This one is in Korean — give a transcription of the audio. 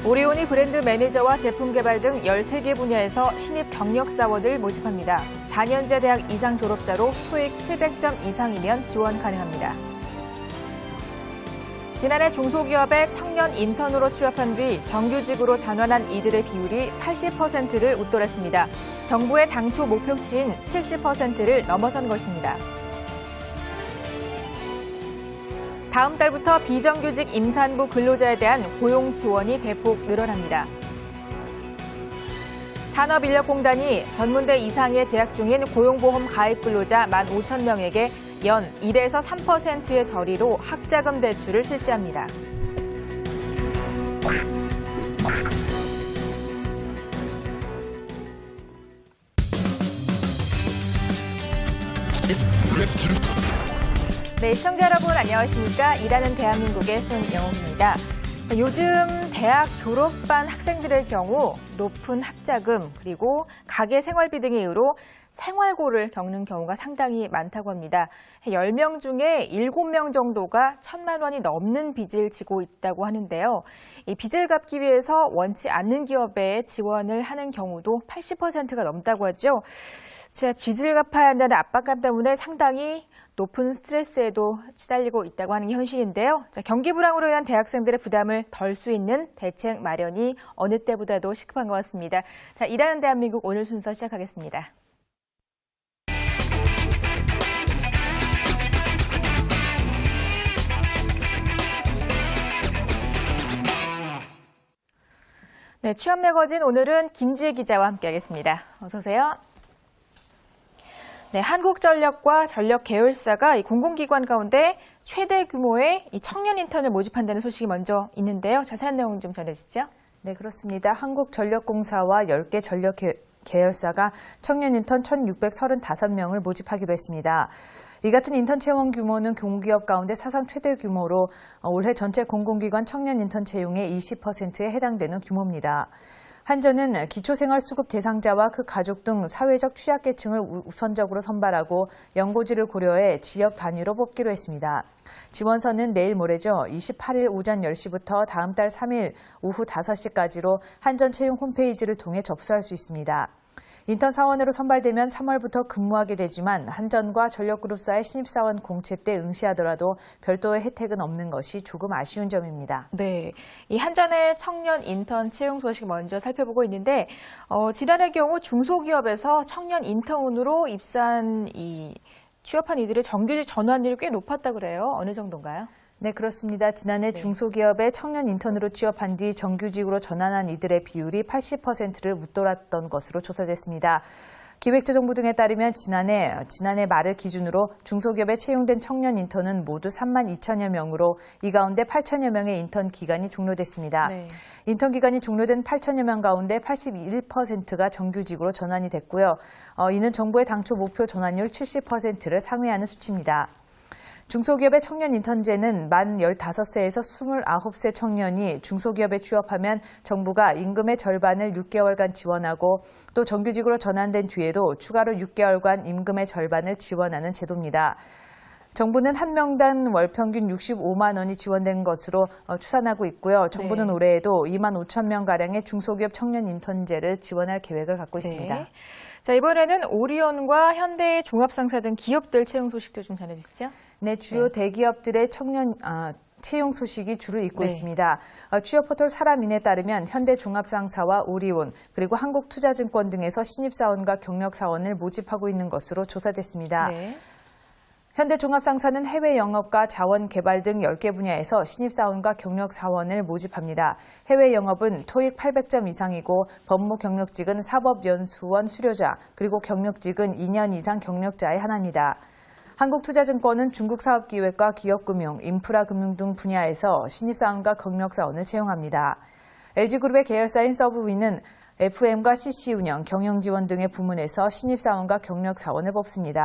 오리온이 브랜드 매니저와 제품 개발 등 13개 분야에서 신입 경력 사원을 모집합니다. 4년제 대학 이상 졸업자로 토익 700점 이상이면 지원 가능합니다. 지난해 중소기업에 청년 인턴으로 취업한 뒤 정규직으로 전환한 이들의 비율이 80%를 웃돌았습니다. 정부의 당초 목표치인 70%를 넘어선 것입니다. 다음 달부터 비정규직 임산부 근로자에 대한 고용 지원이 대폭 늘어납니다. 산업인력공단이 전문대 이상에 재학 중인 고용보험 가입 근로자 15,000명에게 연 1에서 3%의 저리로 학자금 대출을 실시합니다. 네, 시청자 여러분 안녕하십니까? 일하는 대한민국의 손영웅입니다. 요즘 대학 졸업반 학생들의 경우 높은 학자금 그리고 가계 생활비 등의 이유로 생활고를 겪는 경우가 상당히 많다고 합니다. 10명 중에 7명 정도가 1,000만 원이 넘는 빚을 지고 있다고 하는데요. 이 빚을 갚기 위해서 원치 않는 기업에 지원을 하는 경우도 80%가 넘다고 하죠. 제가 빚을 갚아야 한다는 압박감 때문에 상당히 높은 스트레스에도 시달리고 있다고 하는 게 현실인데요. 자, 경기 불황으로 인한 대학생들의 부담을 덜 수 있는 대책 마련이 어느 때보다도 시급한 것 같습니다. 자, 일하는 대한민국 오늘 순서 시작하겠습니다. 네, 취업 매거진 오늘은 김지혜 기자와 함께하겠습니다. 어서 오세요. 네, 한국전력과 전력 계열사가 이 공공기관 가운데 최대 규모의 이 청년 인턴을 모집한다는 소식이 먼저 있는데요. 자세한 내용 좀 전해주시죠. 네, 그렇습니다. 한국전력공사와 10개 전력 계열사가 청년 인턴 1,635명을 모집하기로 했습니다. 이 같은 인턴 채용 규모는 공기업 가운데 사상 최대 규모로 올해 전체 공공기관 청년 인턴 채용의 20%에 해당되는 규모입니다. 한전은 기초생활수급 대상자와 그 가족 등 사회적 취약계층을 우선적으로 선발하고 연고지를 고려해 지역 단위로 뽑기로 했습니다. 지원서는 내일 모레죠. 28일 오전 10시부터 다음 달 3일 오후 5시까지로 한전 채용 홈페이지를 통해 접수할 수 있습니다. 인턴 사원으로 선발되면 3월부터 근무하게 되지만 한전과 전력그룹사의 신입사원 공채 때 응시하더라도 별도의 혜택은 없는 것이 조금 아쉬운 점입니다. 네, 이 한전의 청년 인턴 채용 소식 먼저 살펴보고 있는데 지난해 경우 중소기업에서 청년 인턴으로 입사한 취업한 이들의 정규직 전환율이 꽤 높았다고 그래요. 어느 정도인가요? 네, 그렇습니다. 지난해 중소기업에 청년 인턴으로 취업한 뒤 정규직으로 전환한 이들의 비율이 80%를 웃돌았던 것으로 조사됐습니다. 기획재정부 등에 따르면 지난해 말을 기준으로 중소기업에 채용된 청년 인턴은 모두 32,000여 명으로 이 가운데 8,000여 명의 인턴 기간이 종료됐습니다. 네. 인턴 기간이 종료된 8,000여 명 가운데 81%가 정규직으로 전환이 됐고요. 이는 정부의 당초 목표 전환율 70%를 상회하는 수치입니다. 중소기업의 청년 인턴제는 만 15세에서 29세 청년이 중소기업에 취업하면 정부가 임금의 절반을 6개월간 지원하고 또 정규직으로 전환된 뒤에도 추가로 6개월간 임금의 절반을 지원하는 제도입니다. 정부는 한 명당 월 평균 65만 원이 지원된 것으로 추산하고 있고요. 정부는 네. 올해에도 2만 5천 명가량의 중소기업 청년 인턴제를 지원할 계획을 갖고 있습니다. 네. 자, 이번에는 오리온과 현대 종합상사 등 기업들 채용 소식도 좀 전해주시죠. 네, 주요 대기업들의 청년 채용 소식이 줄을 잇고 있습니다. 취업 포털 사람인에 따르면 현대종합상사와 오리온 그리고 한국투자증권 등에서 신입사원과 경력사원을 모집하고 있는 것으로 조사됐습니다. 네. 현대종합상사는 해외 영업과 자원 개발 등 10개 분야에서 신입사원과 경력사원을 모집합니다. 해외 영업은 토익 800점 이상이고 법무 경력직은 사법연수원 수료자 그리고 경력직은 2년 이상 경력자에 한합니다. 한국투자증권은 중국사업기획과 기업금융, 인프라금융 등 분야에서 신입사원과 경력사원을 채용합니다. LG그룹의 계열사인 서브위는 FM과 CC 운영, 경영지원 등의 부문에서 신입사원과 경력사원을 뽑습니다.